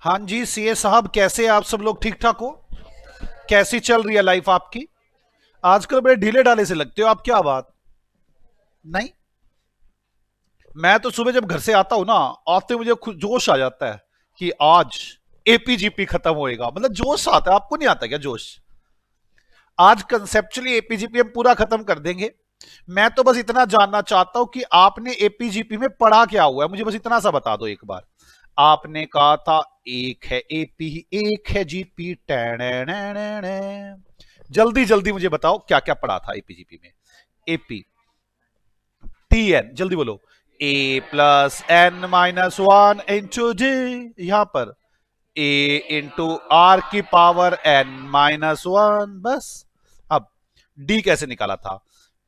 हाँ जी सीए साहब, कैसे आप सब लोग ठीक ठाक हो? कैसी चल रही है लाइफ आपकी? आजकल बड़े ढीले ढाले से लगते हो आप, क्या बात? नहीं, मैं तो सुबह जब घर से आता हूं ना, आते मुझे जोश आ जाता है कि आज एपीजीपी खत्म होएगा। मतलब जोश आता है, आपको नहीं आता क्या जोश? आज कंसेप्चुअली एपीजीपी हम पूरा खत्म कर देंगे। मैं तो बस इतना जानना चाहता हूं कि आपने एपीजीपी में पढ़ा क्या हुआ है, मुझे बस इतना सा बता दो एक बार। आपने कहा था एक है एपी, एक है जीपी। जल्दी जल्दी मुझे बताओ क्या क्या पढ़ा था एपीजीपी में। एपी, टी एन, जल्दी बोलो। A plus N minus one into D, यहां पर ए इंटू आर की पावर एन माइनस वन, बस। अब डी कैसे निकाला था?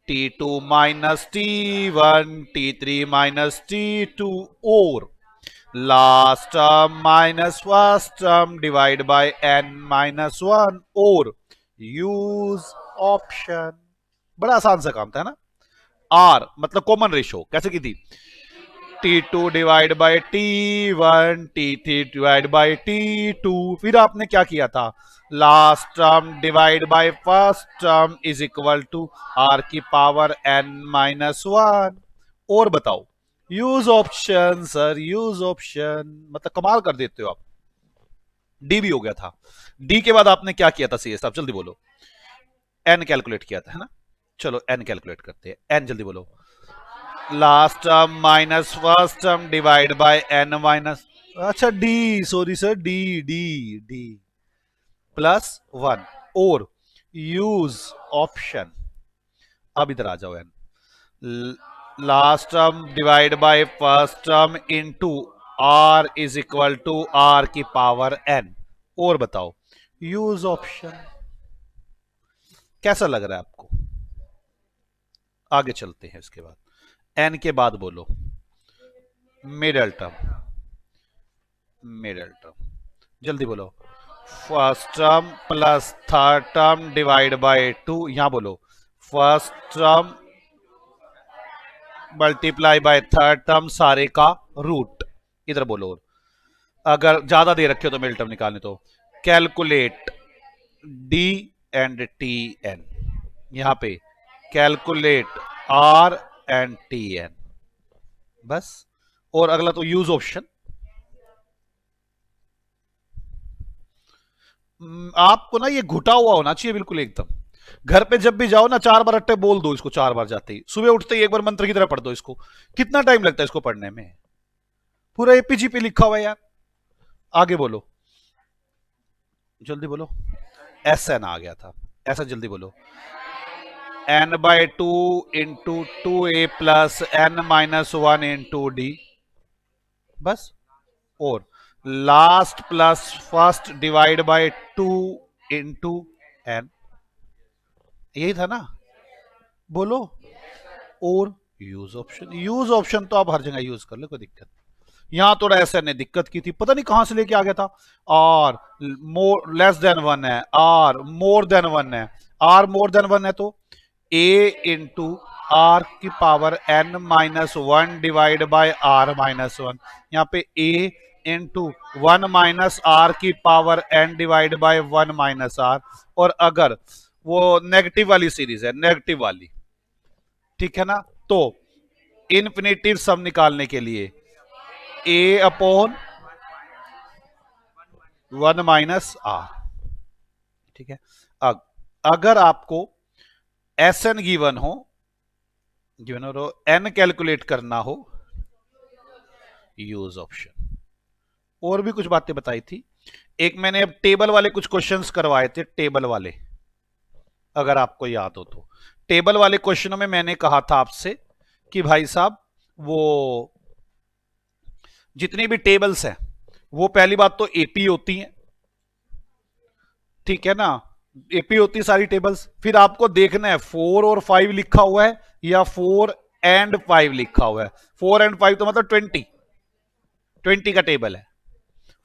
T two minus T one, T three minus T two, और last term minus first term divide by N minus one, और यूज ऑप्शन। बड़ा आसान सा काम था, है ना? आर मतलब कॉमन रेशो कैसे की थी? T two divide by T one, T three divide by T two. फिर आपने क्या किया था? Last term divide by first term is equal to R की पावर एन माइनस वन। और बताओ, use option sir, use option. मतलब कमाल कर देते हो आप। डी भी हो गया था। डी के बाद आपने क्या किया था सी साहब, जल्दी बोलो। एन कैलकुलेट किया था, है ना? चलो एन कैलकुलेट करते हैं। एन जल्दी बोलो। Last term minus first term divide by N minus, अच्छा D, sorry sir, D D D plus one, और यूज ऑप्शन। अब इधर आ जाओ। N last term divide by first term into R is equal to R की power N. और बताओ, use option. कैसा लग रहा है आपको? आगे चलते हैं। इसके बाद एन के बाद बोलो मिडल टर्म। मिडल टर्म जल्दी बोलो। First term plus third term divide by to, यहां बोलो first term multiply by third term सारे का रूट। इधर बोलो। अगर ज्यादा दे रखे हो तो मिडल टर्म निकालने, तो calculate D and T N, यहां पे calculate R and T N, बस। और अगला तो यूज ऑप्शन। आपको ना ये घुटा हुआ होना चाहिए बिल्कुल एकदम। घर पे जब भी जाओ ना, चार बार अट्टे बोल दो इसको, चार बार जाते ही सुबह उठते ही एक बार मंत्र की तरह पढ़ दो इसको। कितना टाइम लगता है इसको पढ़ने में? पूरा एपीजी पे लिखा हुआ है यार। आगे बोलो, जल्दी बोलो। एस एन आ गया था। ऐसा जल्दी बोलो। N by two into two A plus N minus one into D, बस। और last plus first divide by two into N, यही था ना? बोलो। और यूज ऑप्शन। यूज ऑप्शन तो आप हर जगह यूज कर लो, कोई दिक्कत नहीं। यहां थोड़ा ऐसा ने दिक्कत की थी, पता नहीं कहां से लेके आ गया था। R more less than one है, आर मोर देन वन है। आर मोर देन वन है तो ए इंटू आर की power N minus one divide by R minus one. यहाँ पे A into one minus R की power N divide by one minus R. और अगर वो नेगेटिव वाली सीरीज है, नेगेटिव वाली, ठीक है ना, तो इन्फिनेटिव सम निकालने के लिए ए अपॉन वन माइनस आर, ठीक है। अगर आपको एस एन गिवन हो, एन कैलकुलेट करना हो, यूज ऑप्शन। और भी कुछ बातें बताई थी। एक मैंने अब टेबल वाले कुछ क्वेश्चंस करवाए थे, टेबल वाले, अगर आपको याद हो तो। टेबल वाले क्वेश्चनों में मैंने कहा था आपसे कि भाई साहब, वो जितनी भी टेबल्स हैं वो पहली बात तो एपी होती हैं, ठीक है ना? एपी होती है सारी टेबल्स। फिर आपको देखना है फोर और फाइव लिखा हुआ है या फोर एंड फाइव लिखा हुआ है। फोर एंड फाइव तो मतलब 20, 20 का टेबल है।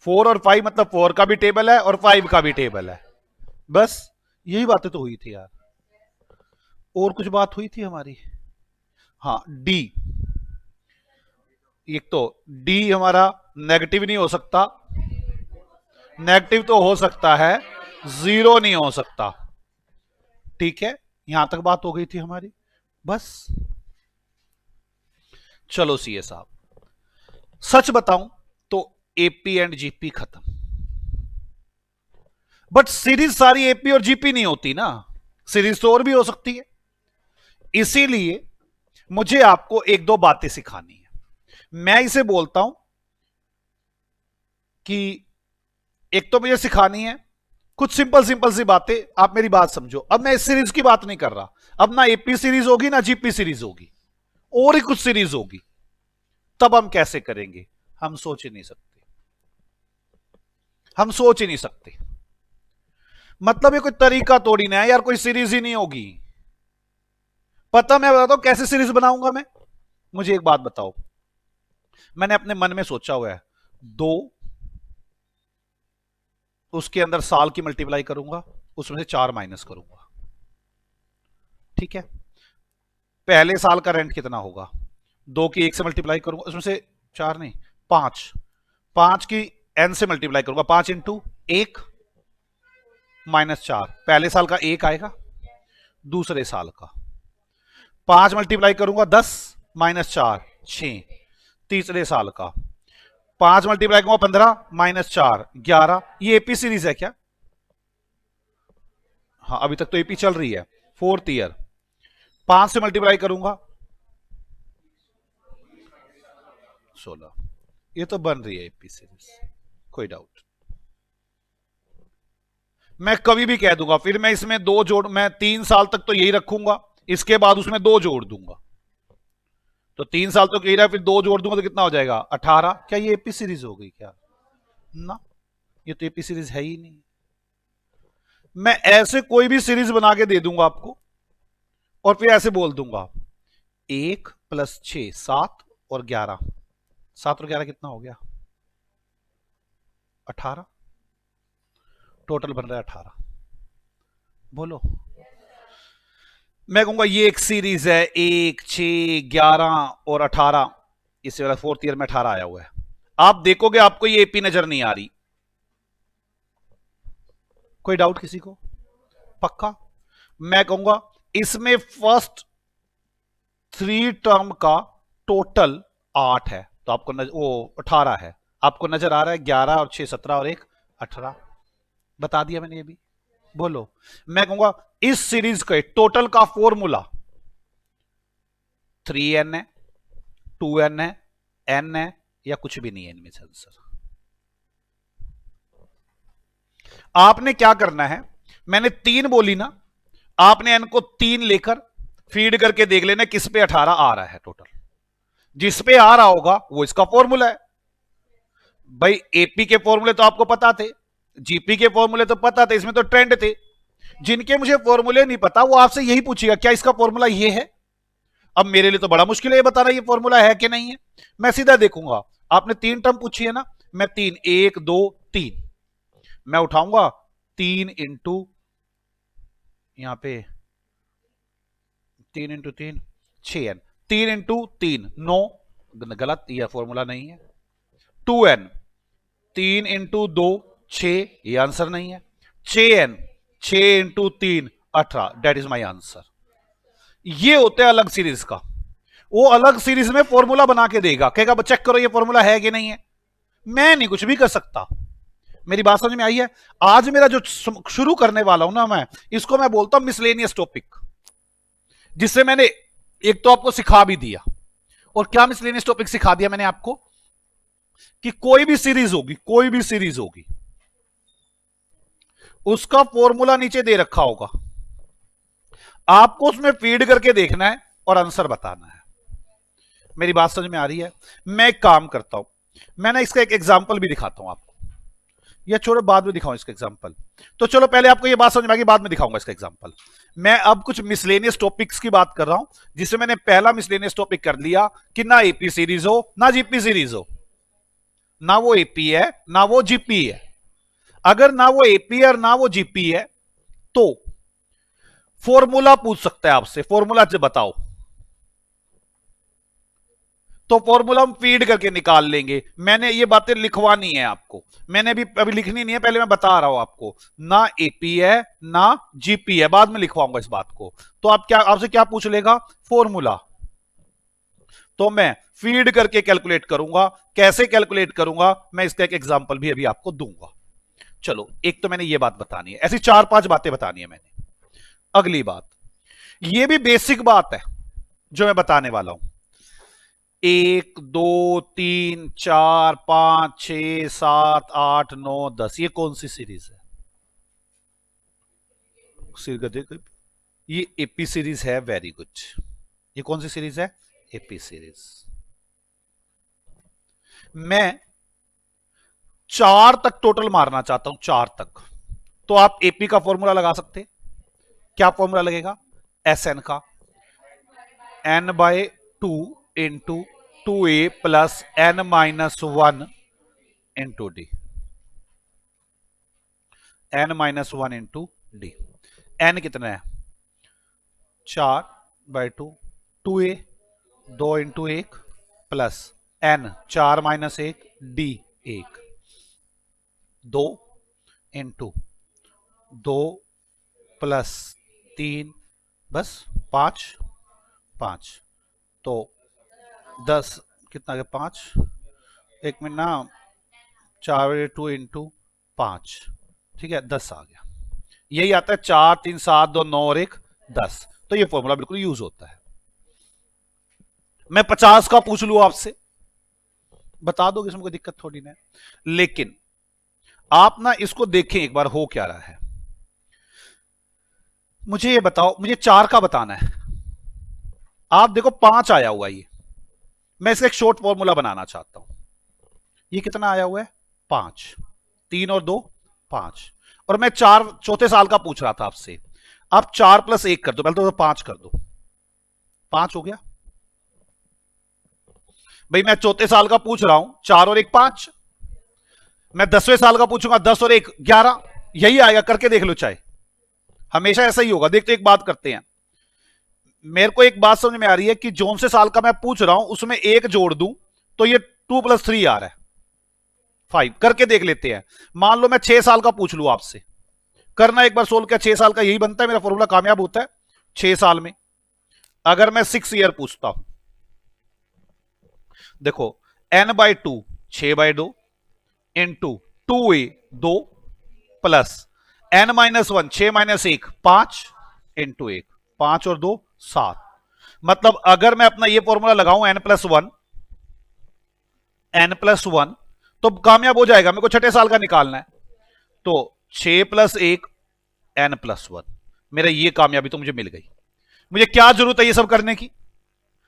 फोर और फाइव मतलब फोर का भी टेबल है और फाइव का भी टेबल है, बस। यही बातें तो हुई थी यार। और कुछ बात हुई थी हमारी? हाँ, डी। एक तो डी हमारा नेगेटिव नहीं हो सकता, नेगेटिव तो हो सकता है, जीरो नहीं हो सकता। ठीक है, यहां तक बात हो गई थी हमारी। बस चलो सीए साहब, सच बताऊं तो एपी एंड जीपी खत्म। बट सीरीज सारी एपी और जीपी नहीं होती ना, सीरीज तो और भी हो सकती है। इसीलिए मुझे आपको एक दो बातें सिखानी है। मैं इसे बोलता हूं कि एक तो मुझे सिखानी है कुछ सिंपल सिंपल सी बातें, आप मेरी बात समझो। अब मैं इस सीरीज की बात नहीं कर रहा, अब ना एपी सीरीज होगी ना जीपी सीरीज होगी, और ही कुछ सीरीज होगी। तब हम कैसे करेंगे, हम सोच ही नहीं सकते, हम सोच ही नहीं सकते। मतलब ये कोई तरीका तोड़ी ना है यार, कोई सीरीज ही नहीं होगी। पता मैं बताता हूं कैसे सीरीज बनाऊंगा मैं। मुझे एक बात बताओ, मैंने अपने मन में सोचा हुआ है दो, उसके अंदर साल की मल्टीप्लाई करूंगा, उसमें से 4 माइनस करूंगा। ठीक है, पहले साल का रेंट कितना होगा, 2 की 1 से मल्टीप्लाई करूंगा, उसमें से 4 नहीं 5, 5 की n से मल्टीप्लाई करूंगा, 5 इंटू 1 -4, पहले साल का 1 आएगा, दूसरे साल का 5 मल्टीप्लाई करूंगा 10 -4 6, तीसरे साल का 5 मल्टीप्लाई करूंगा 15 -4 11। ये एपी सीरीज है क्या? हाँ अभी तक तो एपी चल रही है, 4th ईयर। 5 से मल्टीप्लाई करूंगा 16, ये तो बन रही है एपी सीरीज, कोई डाउट। मैं कभी भी कह दूंगा, फिर मैं इसमें 2 जोड़, मैं 3 साल तक तो यही रखूंगा, इसके बाद उसमें 2 जोड़ दूंगा। तो 3 साल तो कह रहा है, फिर 2 जोड़ दूंगा तो कितना हो जाएगा 18। क्या ये एपी सीरीज हो गई क्या? ना, ये तो एपी सीरीज है ही नहीं। मैं ऐसे कोई भी सीरीज बना के दे दूंगा आपको, और फिर ऐसे बोल दूंगा 1 + 6 7 और 11, 7 और 11 कितना हो गया 18, टोटल बन रहा है 18। बोलो, मैं कहूंगा ये एक सीरीज है 1 6 11 और 18, इससे वाला 4th ईयर में 18 आया हुआ है। आप देखोगे आपको ये एपी नजर नहीं आ रही। कोई डाउट किसी को? पक्का? मैं कहूंगा इसमें फर्स्ट 3 टर्म का टोटल 8 है, तो आपको वो 18 है, आपको नजर आ रहा है 11 और 6 17 और 1 18। बता दिया मैंने ये भी। बोलो, मैं कहूंगा इस सीरीज के टोटल का फॉर्मूला 3n है, 2n है, n है, या कुछ भी नहीं है इनमें से आंसर। आपने क्या करना है, मैंने 3 बोली ना, आपने n को 3 लेकर फीड करके देख लेना किस पे 18 आ रहा है टोटल। जिस पे आ रहा होगा वो इसका फॉर्मूला है। भाई एपी के फॉर्मूले तो आपको पता थे, जीपी के फॉर्मूले तो पता थे, इसमें तो ट्रेंड थे। जिनके मुझे फॉर्मूले नहीं पता वो आपसे यही पूछेगा क्या इसका फॉर्मूला ये है। अब मेरे लिए तो बड़ा मुश्किल है ये बताना ये फॉर्मूला है कि नहीं है। मैं सीधा देखूंगा, आपने 3 टर्म पूछी है ना, मैं 3 1 2 3, मैं उठाऊंगा 3 इंटू, यहां पे 3 इंटू 3 6n, 3 इंटू 3 9, गलत, यह फॉर्मूला नहीं है। 2n, 3 इंटू 2 6, ये आंसर नहीं है। 6n, 6 into 3 18, that is my answer. ये होते हैं अलग सीरीज का, वो अलग सीरीज में फॉर्मूला बना के देगा, कहेगा चेक करो ये फॉर्मूला है कि नहीं है। मैं नहीं कुछ भी कर सकता। मेरी बात समझ में आई है? आज मेरा जो शुरू करने वाला हूं ना, मैं इसको मैं बोलता हूं मिसलेनियस टॉपिक, जिससे मैंने एक तो आपको सिखा भी दिया। और क्या मिसलेनियस टॉपिक सिखा दिया मैंने आपको, कि कोई भी सीरीज होगी, कोई भी सीरीज होगी, उसका फॉर्मूला नीचे दे रखा होगा, आपको उसमें फीड करके देखना है और आंसर बताना है। मेरी बात समझ में आ रही है? मैं एक काम करता हूं, मैं ना इसका एक एग्जांपल भी दिखाता हूं आपको, या छोड़ो बाद में दिखाऊं इसका एग्जांपल। तो चलो पहले आपको ये बात समझ में आ गई, बाद में दिखाऊंगा इसका एग्जांपल। मैं अब कुछ मिसलेनियस टॉपिक्स की बात कर रहा हूं, जिससे मैंने पहला मिसलेनियस टॉपिक कर लिया कि ना एपी सीरीज हो ना जीपी सीरीज हो, ना वो एपी है ना वो जीपी है। अगर ना वो एपी है और ना वो जीपी है तो फॉर्मूला पूछ सकता है आपसे, फॉर्मूला से बताओ। तो फॉर्मूला हम फीड करके निकाल लेंगे। मैंने ये बातें लिखवानी है आपको, मैंने अभी लिखनी नहीं है, पहले मैं बता रहा हूं आपको। ना एपी है ना जीपी है, बाद में लिखवाऊंगा इस बात को। तो आप क्या, आपसे क्या पूछ लेगा, फॉर्मूला। तो मैं फीड करके कैलकुलेट करूंगा। कैसे कैलकुलेट करूंगा, मैं इसका एक एग्जांपल भी अभी आपको दूंगा। चलो, एक तो मैंने ये बात बतानी है, ऐसी 4-5 बातें बतानी है मैंने। अगली बात, ये भी बेसिक बात है जो मैं बताने वाला हूं। 1 2 3 4 5 6 7 8 9 10, ये कौन सी सीरीज है? ये एपी सीरीज है। Very good. ये कौन सी सीरीज है? AP series. मैं 4 तक टोटल मारना चाहता हूं, 4 तक। तो आप एपी का फॉर्मूला लगा सकते हैं। क्या फॉर्मूला लगेगा? एस एन का, N by 2 into 2a plus n minus 1 into D. n minus 1 into D. n कितना है? 4/2, 2a 2 into 1 plus n 4 minus 1 D 1, 2 into 2 plus 3 बस 5 5, तो 10 कितना गया? 5। एक मिनट ना, 4/2 इंटू 5, ठीक है, 10 आ गया। यही आता है 4 3 7 2 9 और 1 10। तो ये फॉर्मूला बिल्कुल यूज होता है। मैं 50 का पूछ लू आपसे, बता दोगे, इसमें कोई दिक्कत थोड़ी ना है। लेकिन आप ना इसको देखें एक बार हो क्या रहा है। मुझे ये बताओ, मुझे 4 का बताना है। आप देखो 5 आया हुआ ये, मैं इसका एक शॉर्ट फॉर्मूला बनाना चाहता हूं। ये कितना आया हुआ है? 5। 3 और 2 5, और मैं 4 चौथे साल का पूछ रहा था आपसे। आप 4 प्लस 1 कर दो, पहले तो 5 कर दो। 5 हो गया भाई। मैं चौथे साल का पूछ रहा हूं, 4 और 1 5। मैं 10वें साल का पूछूंगा, 10 और 1 11। यही आएगा, करके देख लो, चाहे हमेशा ऐसा ही होगा। देखते एक बात करते हैं। मेरे को एक बात समझ में आ रही है कि जोन से साल का मैं पूछ रहा हूं उसमें 1 जोड़ दूं तो ये 2 + 3 आ रहा है 5। करके देख लेते हैं। मान लो मैं 6 साल का पूछ लूं आपसे, करना एक बार सोल्व। क्या 6 साल का यही बनता है? मेरा फॉर्मूला कामयाब होता है 6 साल में। अगर मैं 6 ईयर पूछता हूं, देखो n/2 6/2 into 2a 2 plus n-1 6 - 1 5 into 1 5 और 2 7। मतलब अगर मैं अपना ये फॉर्मूला लगाऊं n+1 तो कामयाब हो जाएगा। मेरे को छठे साल का निकालना है, तो 6 + 1 n+1। मेरा ये कामयाबी तो मुझे मिल गई। मुझे क्या जरूरत है ये सब करने की?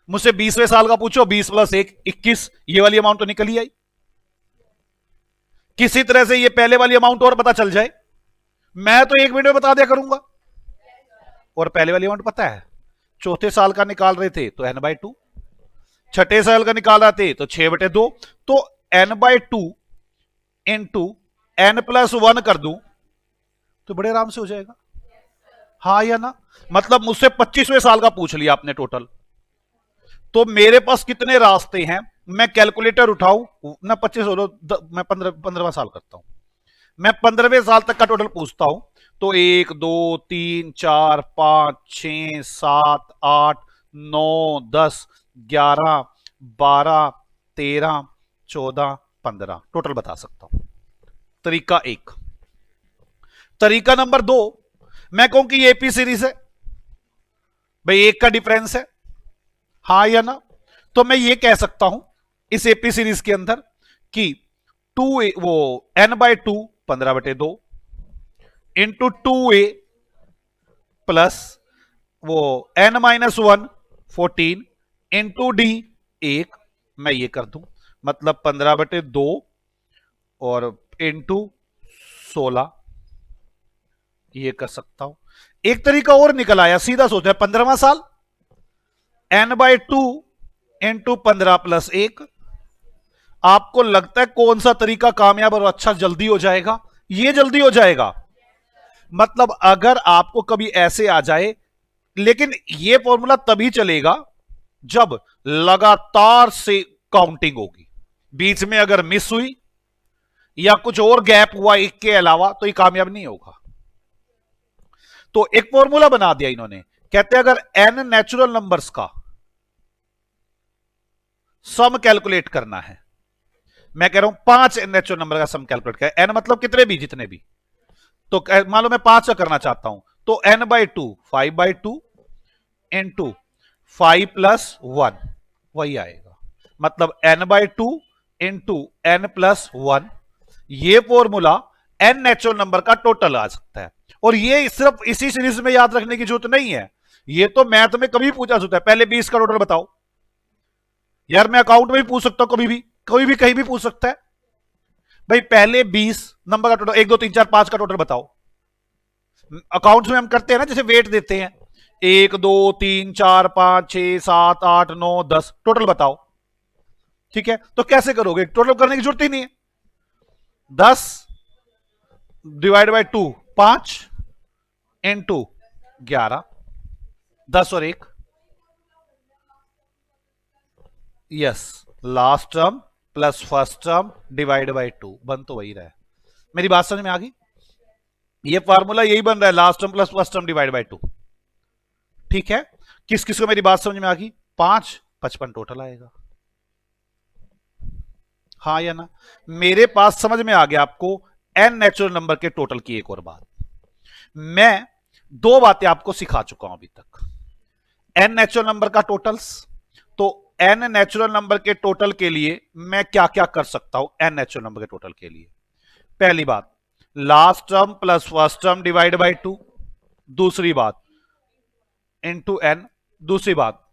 मुझसे 20वें साल का पूछो, 20 + 1 21, ये वाली अमाउंट तो निकल ही आई। किसी तरह से ये पहले वाली अमाउंट और पता चल जाए, मैं तो 1 मिनट में बता दिया करूंगा। और पहले वाली अमाउंट पता है, चौथे साल का निकाल रहे थे तो n/2, छठे साल का निकाल रहे थे तो 6/2, तो n/2 इंटू n+1 कर दूं तो बड़े आराम से हो जाएगा। हाँ या ना? मतलब मुझसे 25वें साल का पूछ लिया आपने टोटल, तो मेरे पास कितने रास्ते हैं? मैं कैलकुलेटर उठाऊं ना, 25 मैं 15वां साल करता हूं। मैं 15वें साल तक का टोटल पूछता हूं, तो 1 2 3 4 5 6 7 8 9 10 11 12 13 14 15 टोटल बता सकता हूं। तरीका 1। तरीका नंबर 2, मैं कहूं कि ये एपी सीरीज है भाई, 1 का डिफरेंस है, हाँ या ना? तो मैं ये कह सकता हूं इस एपी सीरीज के अंदर कि 2 वो n/2 15/2 इंटू 2a प्लस वो n-1 14 इंटू डी 1। मैं ये कर दूं, मतलब 15/2 और इंटू 16, ये कर सकता हूं। एक तरीका और निकल आया, सीधा सोचा, 15वां साल n/2 इंटू 15 + 1। आपको लगता है कौन सा तरीका कामयाब और अच्छा जल्दी हो जाएगा? ये जल्दी हो जाएगा। मतलब अगर आपको कभी ऐसे आ जाए, लेकिन ये फॉर्मूला तभी चलेगा जब लगातार से काउंटिंग होगी, बीच में अगर मिस हुई या कुछ और गैप हुआ एक के अलावा तो ये कामयाब नहीं होगा। तो एक फॉर्मूला बना दिया इन्होंने, कहते हैं अगर n नेचुरल नंबर्स का सम कैलकुलेट करना है, मैं कह रहा हूं 5 नेचुरल नंबर का सम कैलकुलेट करें, n मतलब कितने भी, जितने भी, तो मान लो मैं 5 का करना चाहता हूं तो n/2 5/2 इंटू 5 + 1 वही आएगा, मतलब n/2 इंटू n + 1। ये फॉर्मूला n नेचुरल नंबर का टोटल आ सकता है। और ये सिर्फ इसी सीरीज में याद रखने की जरूरत नहीं है, ये तो मैथ में कभी पूछा सकता है। पहले 20 का टोटल बताओ, यार मैं अकाउंट में भी पूछ सकता हूं, कभी भी कहीं भी पूछ सकता है। भाई पहले 20 नंबर का टोटल 1 2 3 4 5 का टोटल बताओ। अकाउंट्स में हम करते हैं ना, जैसे वेट देते हैं 1 2 3 4 5 6 7 8 9 10 टोटल बताओ। ठीक है, तो कैसे करोगे, टोटल करने की जरूरत ही नहीं है। 10 डिवाइड बाय 2 5 इंटू 11 10 और 1 yes, last term plus first term divide by 2 बन तो वही रहा है। मेरी बात समझ में आ गई? ये फार्मूला यही बन रहा है, last term plus first term divide by 2। ठीक है, किस किस को मेरी बात समझ में आ गई? 5 55 टोटल आएगा, हाँ या ना? मेरे पास समझ में आ गया आपको n नेचुरल नंबर के टोटल की एक और बात। मैं 2 बातें आपको सिखा चुका हूं अभी तक। n नेचुरल नंबर का टोटल्स, तो n नेचुरल नंबर के टोटल के लिए मैं क्या क्या कर सकता हूं n नेचुरल नंबर के टोटल के लिए? पहली बात, last term plus first term divide by 2। दूसरी बात, इंटू n। दूसरी बात,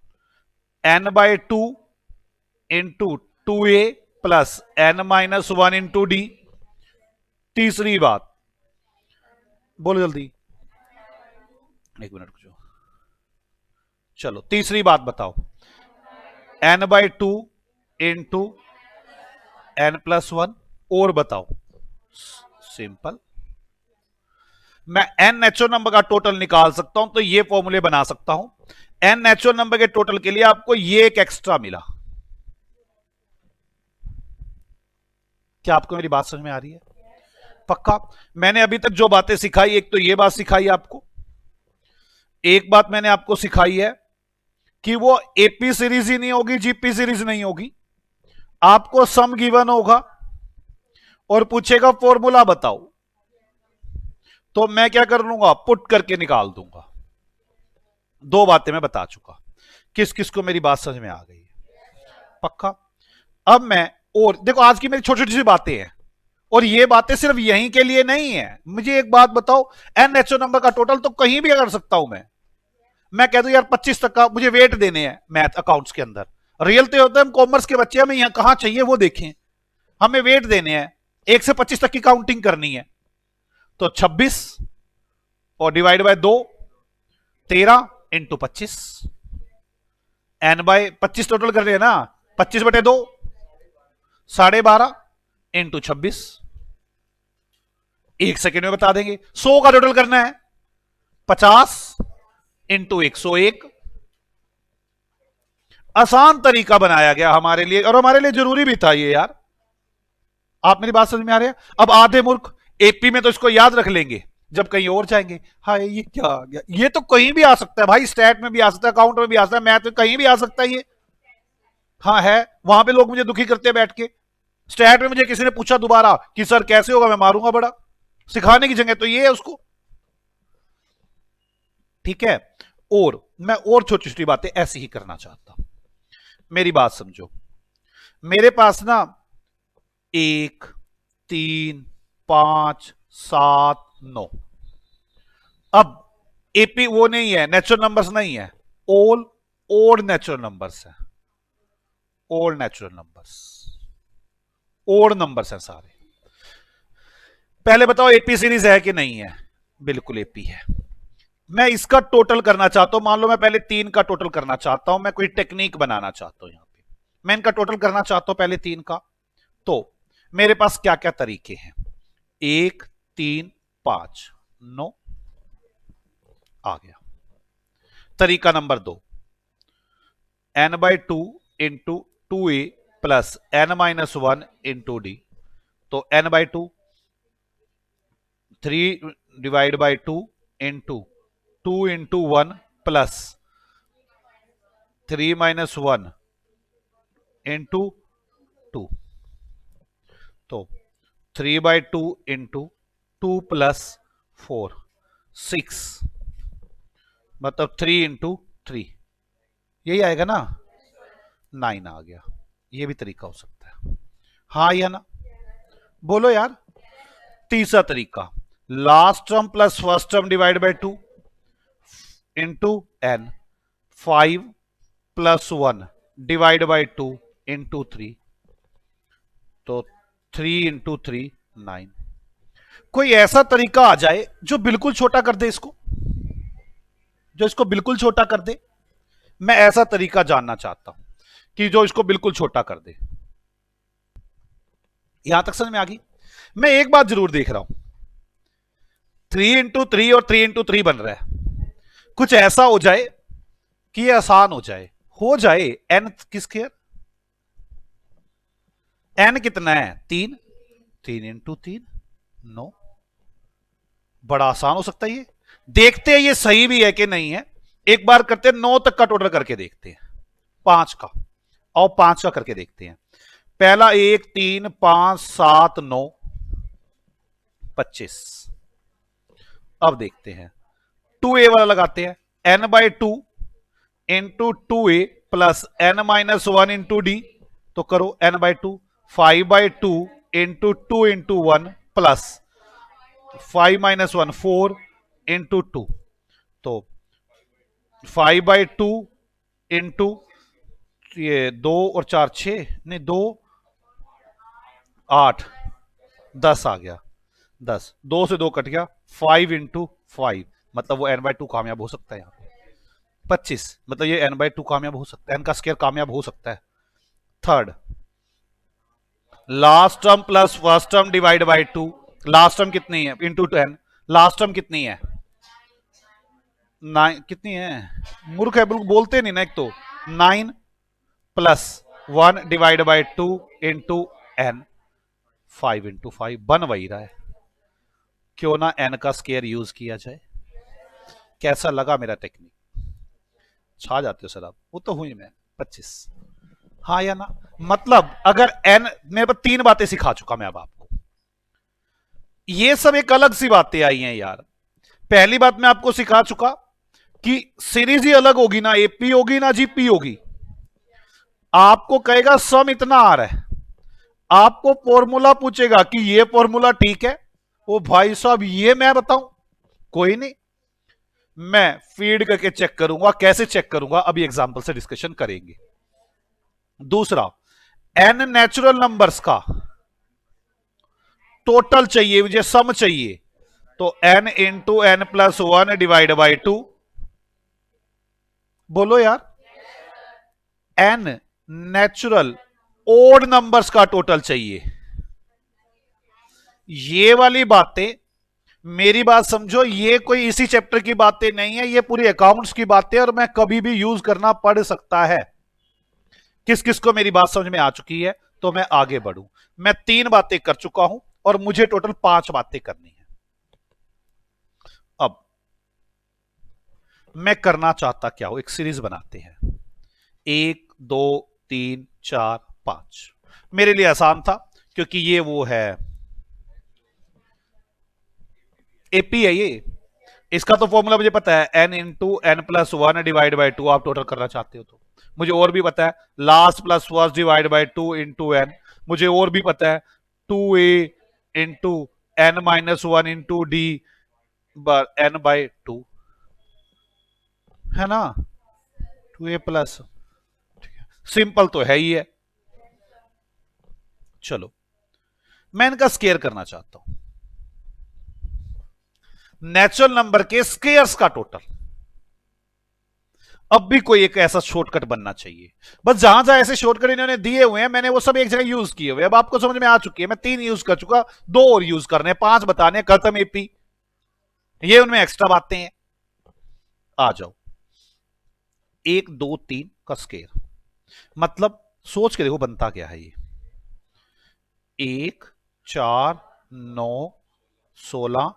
n/2 into 2a plus n-1 into d। तीसरी बात, बोलो जल्दी, 1 मिनट रुको, चलो तीसरी बात बताओ, n/2 इंटू n+1। और बताओ, सिंपल, मैं n नेचुरल नंबर का टोटल निकाल सकता हूं, तो ये फॉर्मूले बना सकता हूं। n नेचुरल नंबर के टोटल के लिए आपको ये एक एक्स्ट्रा मिला। क्या आपको मेरी बात समझ में आ रही है? पक्का? मैंने अभी तक जो बातें सिखाई, एक तो ये बात सिखाई आपको, एक बात मैंने आपको सिखाई है कि वो एपी सीरीज ही नहीं होगी, जीपी सीरीज नहीं होगी। आपको सम गिवन होगा और पूछेगा फॉर्मूला बताओ, तो मैं क्या कर लूंगा, पुट करके निकाल दूंगा। 2 बातें मैं बता चुका, किस किस को मेरी बात समझ में आ गई है? पक्का? अब मैं, और देखो आज की मेरी छोटी छोटी सी बातें हैं, और ये बातें सिर्फ यहीं के लिए नहीं है। मुझे एक बात बताओ, n नेचुरल नंबर का टोटल तो कहीं भी कर सकता हूं मैं कह दूं यार 25 तक का मुझे वेट देने हैं मैथ अकाउंट्स के अंदर। रियल तो होता है, हम कॉमर्स के बच्चे, हमें यहां कहां चाहिए वो देखें, हमें वेट देने हैं, 1 से 25 तक की काउंटिंग करनी है। तो 26 और divide by 2 13 into 25, n/25 total कर रहे हैं ना, 25/2 12.5 इंटू 26, 1 सेकेंड में बता देंगे। 100 का टोटल करना है, 50 इंटू 101। आसान तरीका बनाया गया हमारे लिए, और हमारे लिए जरूरी भी था ये यार। आप मेरी बात समझ में आ रही है? अब आधे मूर्ख एपी में तो इसको याद रख लेंगे, जब कहीं और जाएंगे हाय ये क्या आ गया, ये तो कहीं भी आ सकता है भाई, स्टैट में भी आ सकता है, अकाउंट में भी आ सकता है, मैथ में कहीं भी आ सकता है ये। हाँ है, वहां पे लोग मुझे दुखी करते हैं बैठ के। स्टैट में मुझे किसी ने पूछा दोबारा कि सर कैसे होगा, मैं मारूंगा बड़ा। सिखाने की जगह तो ये है उसको। ठीक है, और मैं और छोटी छोटी बातें ऐसी ही करना चाहता हूं। मेरी बात समझो, मेरे पास ना 1 3 5 7 9, अब एपी वो नहीं है, नेचुरल नंबर्स नहीं है, ऑल ओड नेचुरल नंबर्स है, odd natural numbers, odd numbers है सारे। पहले बताओ एपी सीरीज है कि नहीं है? बिल्कुल एपी है। मैं इसका टोटल करना चाहता हूं, मान लो मैं पहले 3 का टोटल करना चाहता हूं, मैं कोई टेक्निक बनाना चाहता हूं यहां पे, मैं इनका टोटल करना चाहता हूं पहले 3 का। तो मेरे पास क्या क्या तरीके हैं? 1 3 5 9 आ गया। तरीका number 2, n by two into two A plus n minus one into D. तो n by two 3 divide by two into two into one plus 3 minus one into two. तो 3 by two into two plus 4 6 मतलब 3 into 3 यही आएगा ना, 9 आ गया। ये भी तरीका हो सकता है, हाँ या ना बोलो यार। तीसरा तरीका, last term plus first term divide by two into N, 5 plus 1 divide by two into 3। तो 3 इंटू 3 9। कोई ऐसा तरीका आ जाए जो बिल्कुल छोटा कर दे इसको, जो इसको बिल्कुल छोटा कर दे। मैं ऐसा तरीका जानना चाहता हूं कि जो इसको बिल्कुल छोटा कर दे। यहां तक समझ में आ गई? मैं एक बात जरूर देख रहा हूं, 3 इंटू 3 और 3 इंटू 3 बन रहा है। कुछ ऐसा हो जाए कि ये आसान हो जाए एन की स्क्वायर। एन कितना है? 3, 3 इंटू 3 9। बड़ा आसान हो सकता है ये। देखते हैं ये सही भी है कि नहीं है। एक बार करते हैं 9 तक का टोटल करके देखते हैं, 5 का और 5 का करके देखते हैं। पहला 1 3 5 7 9 25। अब देखते हैं 2a वाला लगाते हैं, n by two into two A plus n minus one into D. तो करो n by two, 5 by two into one plus 5 minus one 4 into two. तो 5 बाई टू इंटू ये 2 और 4 6 नहीं 2 8 10 आ गया। 10 2 से 2 कट गया, 5 इंटू 5 मतलब वो n बाई टू कामयाब हो सकता है। यहाँ 25 मतलब ये n बाई टू कामयाब हो सकता है, n का स्क्वायर कामयाब हो सकता है। Third, last term plus first term divide by to. Last term कितनी है? इंटू 10। लास्ट टर्म कितनी है? 9 कितनी है? मूर्ख है बिल्कुल, बोलते नहीं ना। एक तो 9 plus 1 divide by two into N, 5 into 5 बन वही रहा है। क्यों ना n का स्क्वायर यूज किया जाए। कैसा लगा मेरा टेक्निक? छा जाते हो सर आप। वो तो हुई मैं 25, हाँ या ना? मतलब अगर n, मेरे पर 3 बातें सिखा चुका मैं अब आपको। ये सब एक अलग सी बातें आई हैं यार। पहली बात मैं आपको सिखा चुका कि सीरीज ही अलग होगी ना, एपी होगी ना जीपी होगी। आपको कहेगा सम इतना आ रहा है, आपको फॉर्मूला पूछेगा कि ये फॉर्मूला ठीक है। ओ भाई साहब ये मैं बताऊं? कोई नहीं, मैं फीड करके चेक करूंगा। कैसे चेक करूंगा अभी एग्जांपल से डिस्कशन करेंगे। दूसरा, n नेचुरल नंबर्स का टोटल चाहिए मुझे, सम चाहिए। तो n into N plus one divide by two. बोलो यार, n नेचुरल ओड नंबर्स का टोटल चाहिए। ये वाली बातें, मेरी बात समझो, ये कोई इसी चैप्टर की बातें नहीं है, ये पूरी अकाउंट्स की बातें और मैं कभी भी यूज करना पड़ सकता है। किस किस को मेरी बात समझ में आ चुकी है? तो मैं आगे बढ़ूं। मैं 3 बातें कर चुका हूं और मुझे टोटल 5 बातें करनी है। अब मैं करना चाहता क्या हूं, एक सीरीज बनाते हैं, 1 2 3 4 5। मेरे लिए आसान था क्योंकि ये वो है एपी है ये। इसका तो फॉर्मूला मुझे पता है, n into N plus one divide by two. आप टोटल करना चाहते हो तो मुझे और भी पता है, last plus first divide by two into N. मुझे और भी पता है 2a into N minus one into D N by two, है ना? 2a प्लस, सिंपल तो है ही है। चलो मैं इनका स्केयर करना चाहता हूं, नेचुरल नंबर के स्केयर्स का टोटल। अब भी कोई एक ऐसा शॉर्टकट बनना चाहिए। बस जहां जहां ऐसे शॉर्टकट इन्होंने दिए हुए हैं मैंने वो सब एक जगह यूज किए हुए। अब आपको समझ में आ चुकी है। मैं 3 यूज कर चुका, 2 और यूज करने, 5 बताने, खत्म एपी। ये उनमें एक्स्ट्रा बातें हैं। आ जाओ, 1 2 3 का स्केयर। मतलब सोच के देखो बनता क्या है ये, 1 4 9 16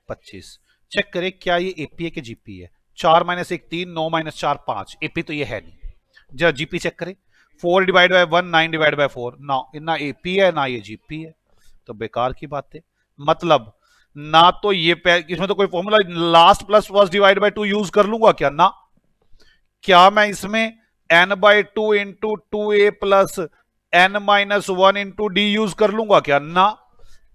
25। चेक करें क्या ये एपी है कि जीपी है। 4 माइनस 1 3, 9 माइनस 4 5। एपी तो ये है नहीं। जरा जीपी चेक करें। 4 डिवाइड बाय 1 9 डिवाइड बाय 4 ना एपी है ना ये जीपी है, तो बेकार की बात है। मतलब ना तो ये इसमें तो कोई formula last plus first divide by 2 use कर लूंगा क्या ना। क्या मैं इसमें n by 2 into 2a plus n minus 1 into D use कर लूंगा क्या ना।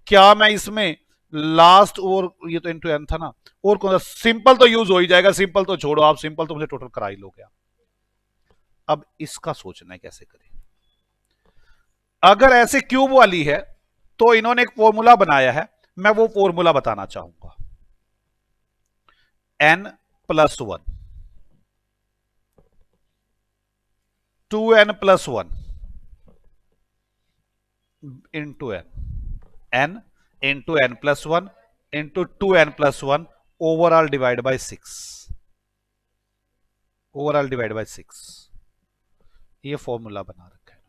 क्या मैं इसमें लास्ट और ये तो इंटू एन था ना, और कौन सा सिंपल तो यूज हो ही जाएगा। सिंपल तो छोड़ो आप, सिंपल तो मुझे टोटल करा ही लोगे। अब इसका सोचना है कैसे करें। अगर ऐसे क्यूब वाली है तो इन्होंने एक फॉर्मूला बनाया है, मैं वो फॉर्मूला बताना चाहूंगा। n plus 1 2n plus 1 into n into n plus 1 into 2n plus 1 overall divide by 6। Overall divide by 6 ये फॉर्मूला बना रखा है।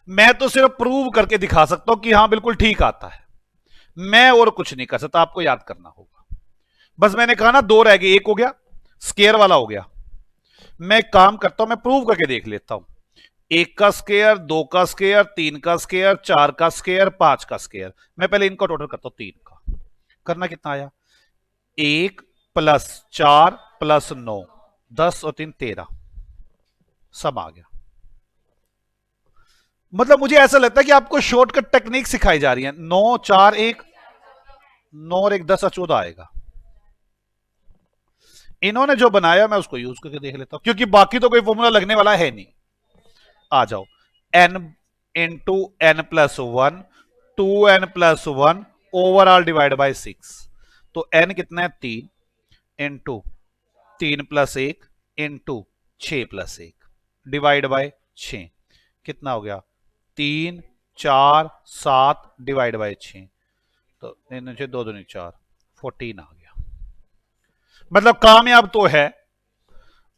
मैं तो सिर्फ प्रूव करके दिखा सकता हूं कि हां बिल्कुल ठीक आता है, मैं और कुछ नहीं कर सकता। आपको याद करना होगा। बस मैंने कहा ना 2 रह गए, 1 हो गया स्केयर वाला हो गया। मैं काम करता हूं, मैं प्रूव करके देख लेता हूं। 1 का स्केयर, 2 का स्केयर, 3 का स्केयर, 4 का स्केयर, 5 का स्केयर। मैं पहले इनका टोटल करता हूं। 3 का करना कितना आया, 1 प्लस 4 प्लस 9 10 और 3 13 सब आ गया। मतलब मुझे ऐसा लगता है कि आपको शॉर्टकट टेक्निक सिखाई जा रही है। 9 4 1 9 और 1 10 और 14 आएगा। इन्होंने जो बनाया मैं उसको यूज करके देख लेता हूं, क्योंकि बाकी तो कोई फॉर्मूला लगने वाला है नहीं। आ जाओ, n into N plus 1 2n plus 1 overall divide by 6। तो n कितना है 3 into 3 plus 1 into 6 plus 1 divide by 6 कितना हो गया 3 4 7 डिवाइड बाय 6। तो 2 2 4 14 आ गया। मतलब कामयाब तो है।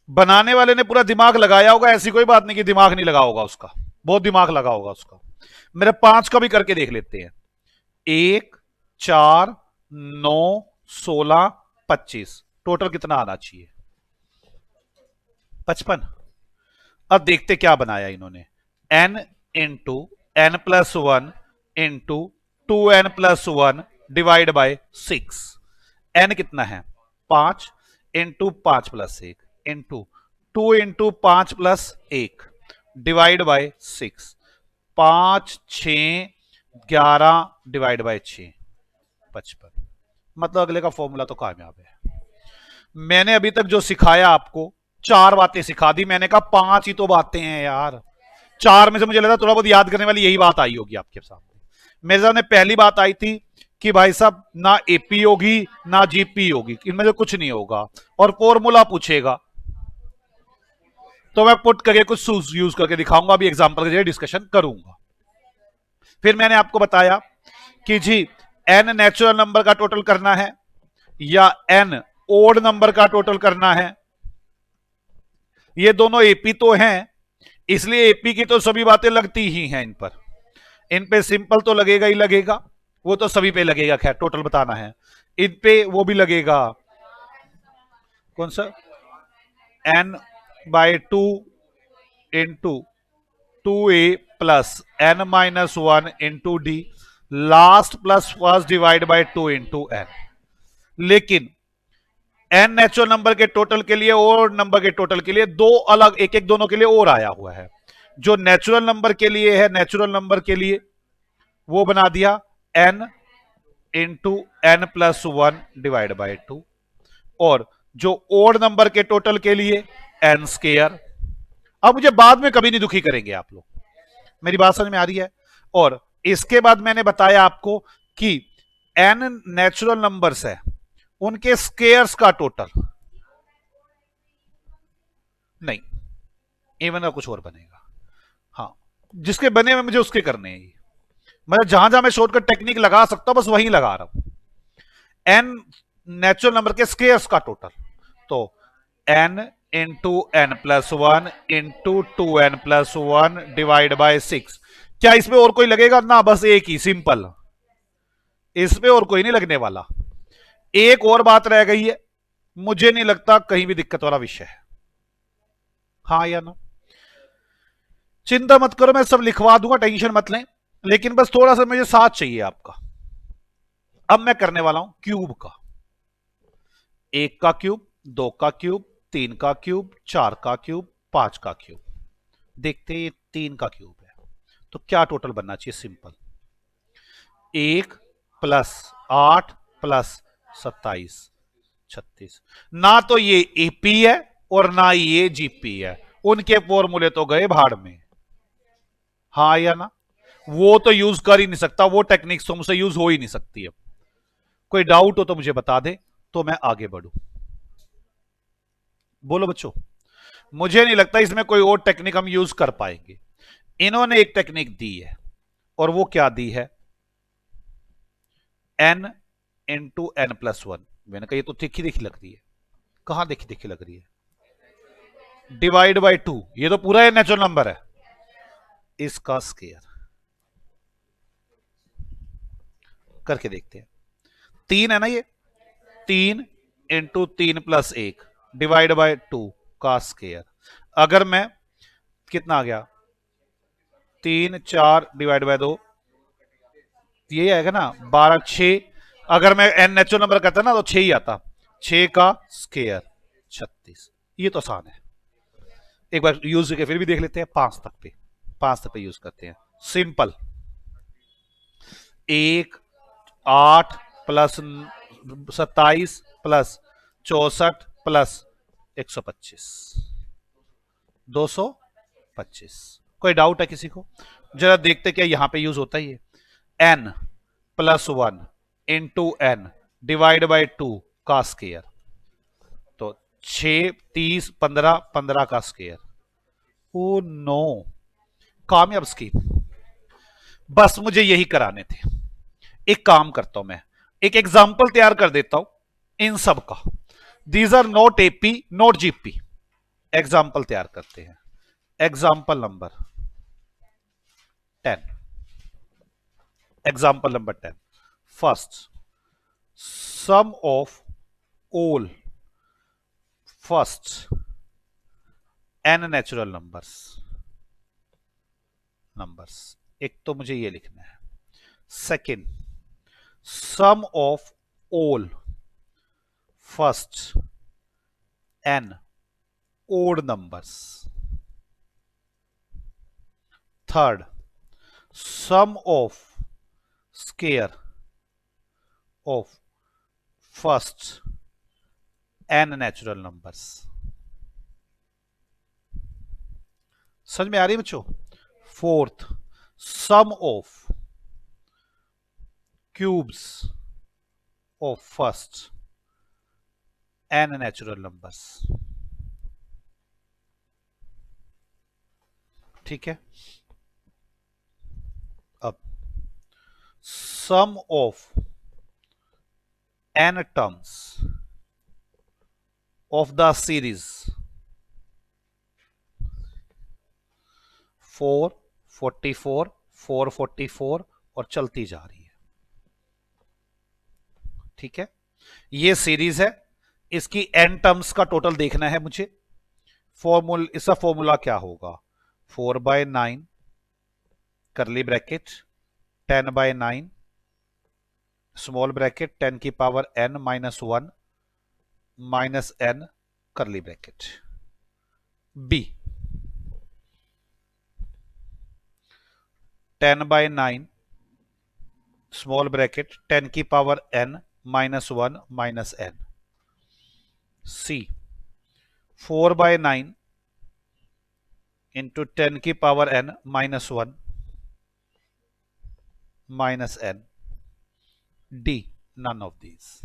बनाने वाले ने पूरा दिमाग लगाया होगा, ऐसी कोई बात नहीं कि दिमाग नहीं लगा होगा उसका, बहुत दिमाग लगा होगा उसका। मेरे 5 का भी करके देख लेते हैं। 1 4 9 16 25 टोटल कितना आना चाहिए 55। अब देखते क्या बनाया इन्होंने। n into N plus 1 into 2n plus 1 divide by 6। n कितना है 5 into 5 plus 1 into 2 into 5 plus 1 divide by 6। 5 6 11 divide by 6 55। मतलब अगले का फॉर्मूला तो कामयाब है। मैंने अभी तक जो सिखाया आपको 4 बातें सिखा दी। मैंने कहा 5 ही तो बातें हैं यार। 4 में से मुझे लगा थोड़ा बहुत याद करने वाली यही बात आई होगी आपके सामने। मेरे सामने पहली बात आई थी कि भाई साहब ना एपी होगी ना जीपी होगी, इनमें से कुछ नहीं होगा, और फॉर्मूला पूछेगा तो मैं पुट करके कुछ यूज करके दिखाऊंगा। अभी एग्जांपल के जरिए डिस्कशन करूंगा। फिर मैंने आपको बताया कि जी एन नेचुरल नंबर का टोटल करना है या एन ओड नंबर का टोटल करना है। ये दोनों एपी तो हैं, इसलिए एपी की तो सभी बातें लगती ही हैं इन पर। इन पे सिंपल तो लगेगा ही लगेगा, वो तो सभी पे लगेगा। खैर टोटल बताना है इन पे वो भी लगेगा। कौन सा n by 2 into 2a plus n minus 1 into D last plus first divide by 2 into n। लेकिन n नेचुरल नंबर के टोटल के लिए और नंबर के टोटल के लिए दो अलग एक एक दोनों के लिए और आया हुआ है। जो नेचुरल नंबर के लिए है, नेचुरल नंबर के लिए वो बना दिया n into N plus 1 divide by 2, और जो ओड नंबर के टोटल के लिए n स्केयर। अब मुझे बाद में कभी नहीं दुखी करेंगे आप लोग, मेरी बात समझ में आ रही है। और इसके बाद मैंने बताया आपको कि n नेचुरल नंबर्स है, उनके स्केयर्स का टोटल नहीं, इवन का कुछ और बनेगा। हाँ, जिसके बने हुए मुझे उसके करने हैं। मतलब जहां जहां मैं शॉर्टकट टेक्निक लगा सकता हूं बस वहीं लगा रहा हूं। n नेचुरल नंबर के स्केयर्स का टोटल, तो n into N plus one into 2n+1 divide by 6। क्या इसमें और कोई लगेगा ना? बस एक ही, सिंपल। इसमें और कोई नहीं लगने वाला। एक और बात रह गई है, मुझे नहीं लगता कहीं भी दिक्कत वाला विषय है। हाँ या ना? चिंता मत करो, मैं सब लिखवा दूंगा, टेंशन मत लें। लेकिन बस थोड़ा सा मुझे साथ चाहिए आपका। अब मैं करने वाला हूं क्यूब का। एक का क्यूब, दो का क्यूब, तीन का क्यूब, चार का क्यूब, पांच का क्यूब। देखते हैं, ये तीन का क्यूब है तो क्या टोटल बनना चाहिए? सिंपल, 1+8+27, 36। ना तो ये एपी है और ना ये जीपी है। उनके फॉर्मूले तो गए भाड़ में। हाँ या ना? वो तो यूज कर ही नहीं सकता, वो टेक्निक्स तो मुझसे यूज हो ही नहीं सकती है। कोई डाउट हो तो मुझे बता दे, तो मैं आगे बढ़ू। बोलो बच्चों। मुझे नहीं लगता इसमें कोई और टेक्निक हम यूज कर पाएंगे। इन्होंने एक टेक्निक दी है, और वो क्या दी है? n×n+1। मैंने कहा ये तो तिखी दिखी लग रही है। कहां देखी दिखी लग रही है? Divide by 2। ये तो पूरा नेचुरल नंबर है, इसका स्केयर करके देखते हैं। 3 है ना ये? 3×3+1 डिवाइड बाय 2 का स्केयर। अगर मैं, कितना आ गया? 3 4 डिवाइड बाय 2, ये आएगा ना 12 6। अगर मैं एन नेचुरल नंबर करता ना तो 6 ही आता। 6 का स्केयर 36। ये तो आसान है। एक बार यूज करके फिर भी देख लेते हैं। 5 तक पे यूज करते हैं। सिंपल, 1 8+27+64+125, 225। कोई डाउट है किसी को? जरा देखते क्या यहां पे यूज होता ही है। n+1 × n डिवाइड बाय 2 का स्केयर। तो 6 30 15 15 का स्केयर। ओ नो, कामयाब स्कीम। बस मुझे यही कराने थे। एक काम करता हूं मैं, एक एग्जाम्पल तैयार कर देता हूं इन सब का। These are not AP not GP. Example तैयार करते हैं। Example number 10। Example number 10। First, sum of all first n natural numbers. एक तो मुझे ये लिखना है। Second, sum of all first n odd numbers. Third, sum of square of first n natural numbers. समझ में आ रही है बच्चों? Fourth, sum of cubes of first n natural numbers. ठीक है। अब sum of n terms of the series 4 44 444 और चलती जा रही है। ठीक है, ये सीरीज है, इसकी n टर्म्स का टोटल देखना है मुझे। इसका फॉर्मूला क्या होगा? 4/9 करली ब्रैकेट 10/9 स्मॉल ब्रैकेट 10 की power n-1 minus n curly bracket. B 10/9 small bracket 10 की power n-1 minus n। C 4/9 into 10 की power n-1 minus n। D none of these.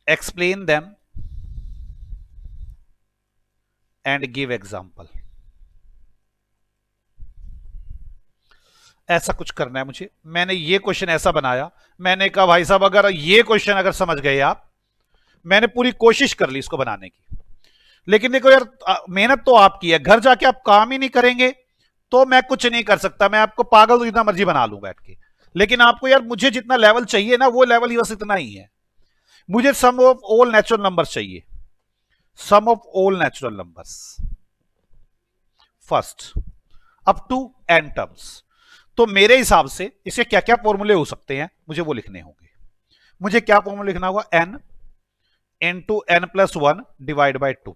Explain them and give example. ऐसा कुछ करना है मुझे। मैंने ये क्वेश्चन ऐसा बनाया, मैंने कहा भाई साहब अगर ये क्वेश्चन अगर समझ गए आप, मैंने पूरी कोशिश कर ली इसको बनाने की, लेकिन देखो यार मेहनत तो आपकी है, घर जाके आप काम ही नहीं करेंगे तो मैं कुछ नहीं कर सकता, मैं आपको पागल जितना मर्जी बना लूं बैठ के, लेकिन आपको यार मुझे जितना लेवल चाहिए ना वो लेवल ही बस इतना ही है। मुझे sum of all natural numbers चाहिए, sum of all natural numbers first up to N terms. तो मेरे हिसाब से इसके क्या क्या फॉर्मूले हो सकते हैं मुझे वो लिखने होंगे। मुझे क्या फॉर्मूला लिखना होगा, N into N plus one divide by two.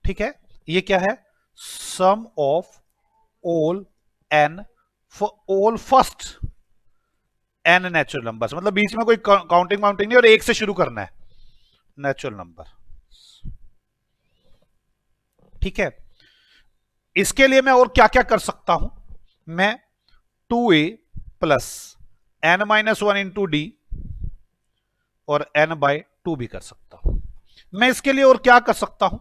ठीक है, ये क्या है, sum of all N for all first N natural numbers, मतलब बीच में कोई काउंटिंग वाउंटिंग नहीं और एक से शुरू करना है नेचुरल नंबर। ठीक है, इसके लिए मैं और क्या क्या कर सकता हूं, मैं 2a plus N minus one into D और n बाय 2 भी कर सकता हूं। मैं इसके लिए और क्या कर सकता हूं,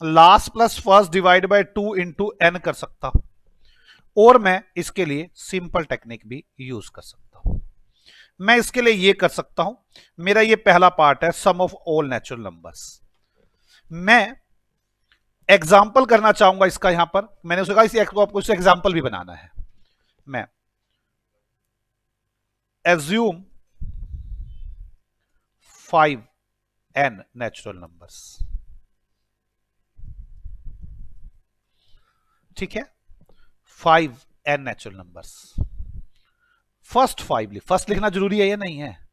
last plus first divide by 2 into N कर सकता हूं, और मैं इसके लिए सिंपल टेक्निक भी यूज कर सकता हूं। मैं इसके लिए ये कर सकता हूं, मेरा ये पहला पार्ट है sum of all natural numbers. मैं एग्जाम्पल करना चाहूंगा इसका, यहां पर मैंने उसे कहा इस आपको इससे एग्जाम्पल भी बनाना है। मैं एज्यूम 5n नेचुरल नंबर्स। ठीक है, 5n natural numbers. First 5 first लिखना जरूरी है या नहीं है,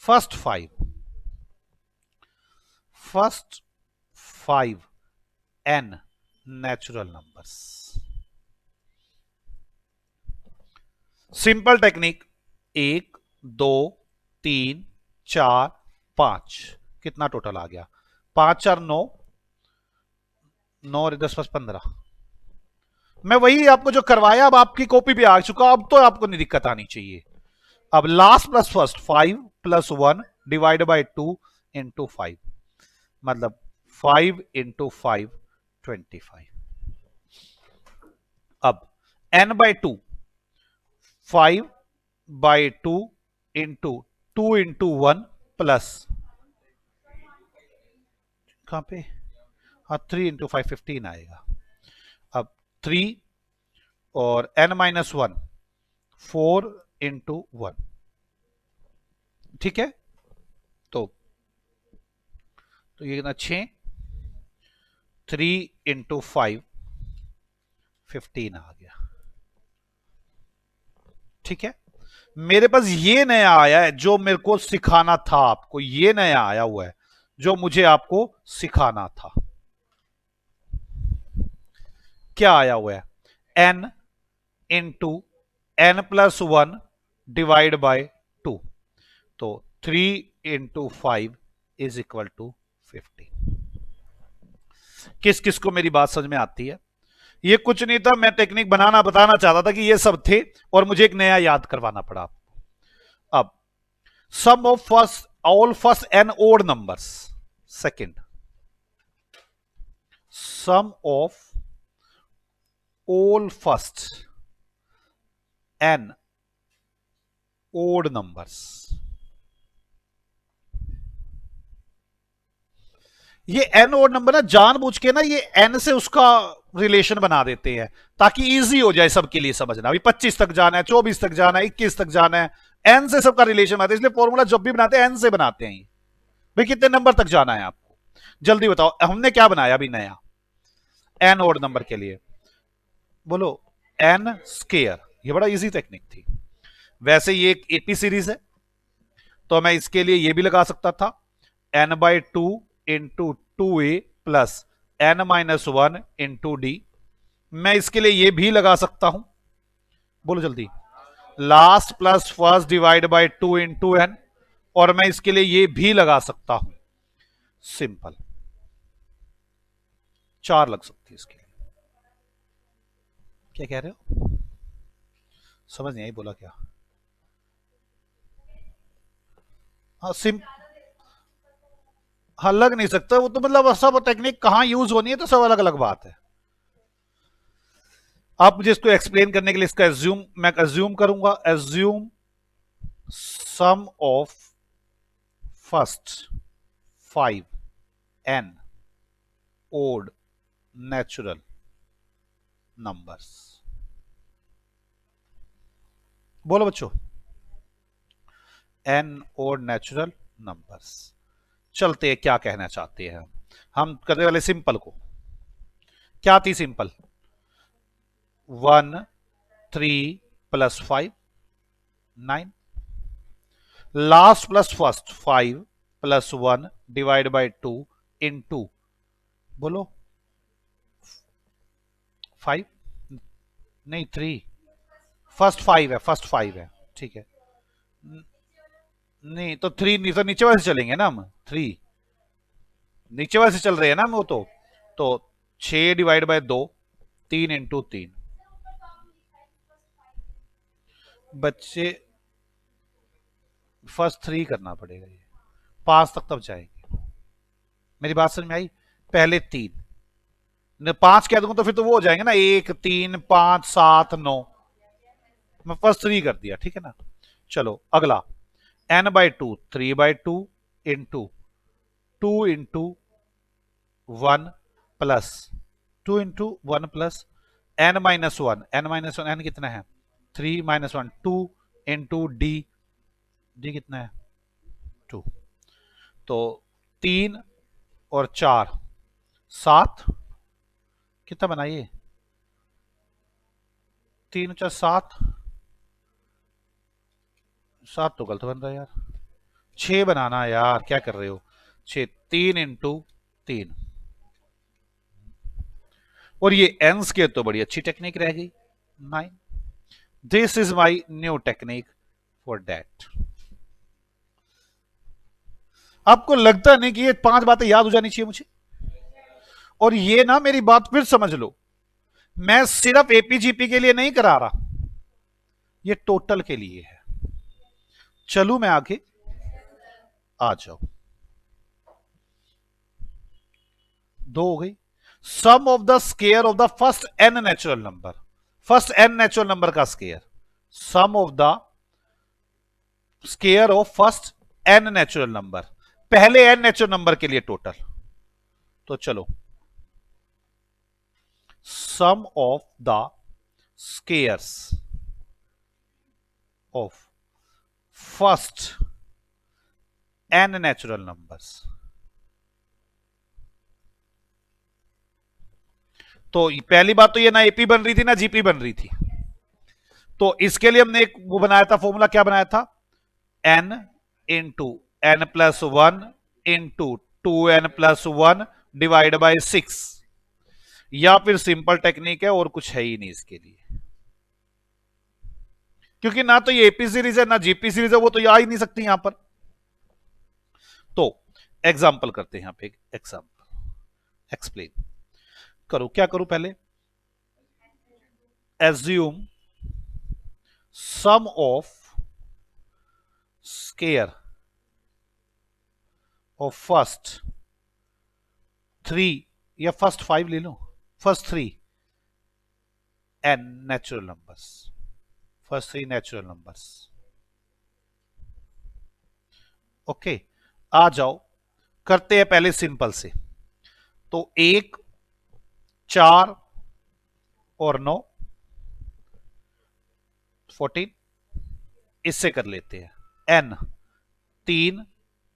first 5n natural numbers. Simple technique, 1 2 3 4 5, कितना टोटल आ गया, 5 4 9, 9 10 5 15। मैं वही आपको जो करवाया अब आपकी कॉपी पे आ चुका, अब तो आपको नहीं दिक्कत आनी चाहिए। अब last plus first 5 plus 1 divide by 2 into 5, मतलब 5 इंटू 5 25। अब n by 2 5 by 2 into 2 into 1 plus कहां पे, हाँ 3 इंटू 5 15 आएगा। अब 3 और n माइनस 1 4 इंटू 1। ठीक है, तो ये कितना 6, 3 इंटू 5 15 आ गया। ठीक है, मेरे पास ये नया आया है जो मेरे को सिखाना था आपको, ये नया आया हुआ है जो मुझे आपको सिखाना था। क्या आया हुआ है, n into N plus 1 divide by 2, तो 3 इंटू 5 इज इक्वल टू 15। किस किस को मेरी बात समझ में आती है? ये कुछ नहीं था, मैं टेक्निक बताना चाहता था कि ये सब थे और मुझे एक नया याद करवाना पड़ा। अब sum of first all first N odd numbers, second sum of all first N odd numbers. ये एन ओड नंबर ना जानबूझ के ना ये एन से उसका रिलेशन बना देते हैं ताकि इजी हो जाए सबके लिए समझना। अभी 25 तक जाना है, 24 तक जाना है, 21 तक जाना है, एन से सबका रिलेशन बनाते हैं। इसलिए फॉर्मूला जब भी बनाते हैं एन से बनाते हैं। भाई कितने नंबर तक जाना है आपको, जल्दी बताओ। हमने क्या बनाया अभी नया एन ओड नंबर के लिए, बोलो एन स्केयर। ये बड़ा इजी टेक्निक थी। वैसे ये एक एपी सीरीज है तो मैं इसके लिए ये भी लगा सकता था, N by 2 into 2a plus N minus 1 into D. मैं इसके लिए ये भी लगा सकता हूं, बोलो जल्दी, last plus first divide by 2 into N, और मैं इसके लिए ये भी लगा सकता हूं सिंपल। 4 लग सकती है इसके लिए। क्या कह रहे हो, समझ नहीं आई, बोला क्या? हाँ हाँ लग नहीं सकता वो तो, मतलब सब टेक्निक कहां यूज होनी है तो सब अलग अलग बात है। आप मुझे इसको एक्सप्लेन करने के लिए इसका मैं एज्यूम करूंगा, assume sum of first 5 n odd natural numbers। बोलो बच्चों, n odd natural numbers। चलते हैं, क्या कहना चाहते हैं हम करने वाले सिंपल को। क्या थी simple? 1 3 plus 5 9, last plus first 5 plus 1 divide by 2 into, बोलो 5 नहीं 3, फर्स्ट 5 है, फर्स्ट 5 है, ठीक है। नहीं तो 3 नहीं, तो नीचे वाले से चलेंगे ना हम, 3 नीचे वाले से चल रहे हैं ना हम, वो तो 6 डिवाइड बाय 2 3 इंटू 3। बच्चे फर्स्ट 3 करना पड़ेगा, ये 5 तक तब जाएंगे। मेरी बात समझ में आई? पहले 3 5 कह दूंगा तो फिर तो वो हो जाएंगे ना, 1 3 5 7 9, मैं फर्स्ट 3 कर दिया, ठीक है ना। चलो अगला n by 2 3 by 2 into 2 into 1 plus 2 into 1 plus n minus 1, n minus 1, n कितना है 3 माइनस 1 2 इंटू डी, डी कितना है 2, तो 3 और 4 7, कितना बनाइए 3 4 7, 7 तो गलत बन रहा है यार, 6 बनाना यार, क्या कर रहे हो 6, 3 इंटू 3, और ये एंस के तो बड़ी अच्छी टेक्निक रह गई 9। This is my new technique for that. आपको लगता नहीं कि ये 5 बातें याद हो जानी चाहिए मुझे? और ये ना, मेरी बात फिर समझ लो, मैं सिर्फ एपीजीपी के लिए नहीं करा रहा, ये टोटल के लिए है। चलू मैं आगे, आ जाओ, 2 हो गई। Sum of the square of the first n natural number, first n natural number का square, sum of the square of first n natural number, पहले n नेचुरल नंबर के लिए टोटल। तो चलो, sum of the squares of first n natural numbers, तो पहली बात तो ये ना एपी बन रही थी ना जीपी बन रही थी, तो इसके लिए हमने एक वो बनाया था फॉर्मूला, क्या बनाया था n into n plus 1 into 2n plus 1 divide by 6, या फिर सिंपल टेक्निक है और कुछ है ही नहीं इसके लिए, क्योंकि ना तो ये एपी सीरीज है ना जीपी सीरीज है, वो तो आ ही नहीं सकती यहां पर। तो एग्जाम्पल करते हैं यहां पे, एग्जाम्पल एक्सप्लेन करो, क्या करूं पहले, assume sum of square of first 3, या फर्स्ट 5 ले लो, first 3 n natural numbers, first 3 natural numbers. Okay, आ जाओ, करते हैं पहले सिंपल से, तो 1 4 और 9 14, इससे कर लेते हैं n 3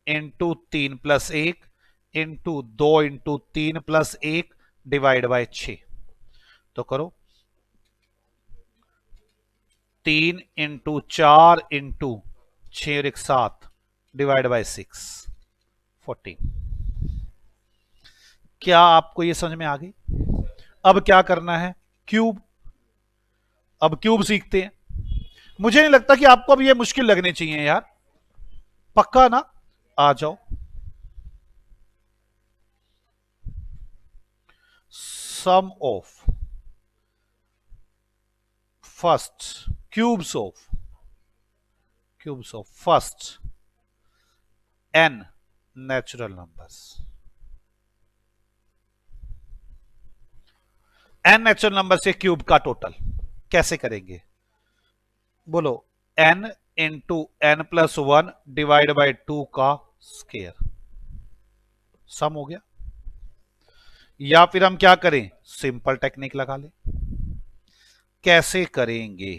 into 3 plus 1 into 2 into 3 plus 1 divide by 6, तो करो 3 इंटू 4 इंटू 6 और 1 7 डिवाइड बाय 6 14। क्या आपको यह समझ में आ गई? अब क्या करना है, क्यूब, अब क्यूब सीखते हैं। मुझे नहीं लगता कि आपको अब यह मुश्किल लगने चाहिए यार, पक्का ना? आ जाओ, sum of first cubes of first n natural numbers, N natural number से क्यूब का टोटल कैसे करेंगे बोलो। N into N plus one divide by two का स्केयर, सम हो गया। या फिर हम क्या करें, सिंपल टेक्निक लगा लें। कैसे करेंगे,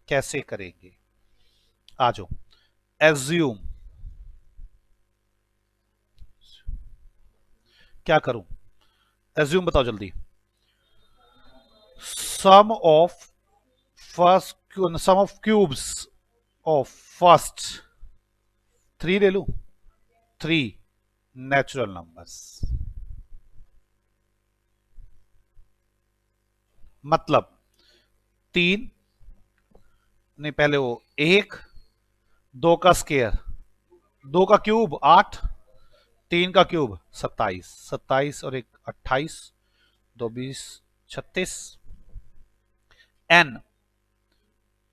कैसे करेंगे, आ जाओ। एज्यूम, क्या करूं, एज्यूम बताओ जल्दी। Sum of first, sum of cubes of first three ले लू, थ्री नेचुरल नंबर्स। मतलब तीन नहीं, पहले वो एक, दो का स्केयर, दो का क्यूब आठ, तीन का क्यूब सत्ताईस, सत्ताईस और एक अट्ठाईस, दो बीस छत्तीस। एन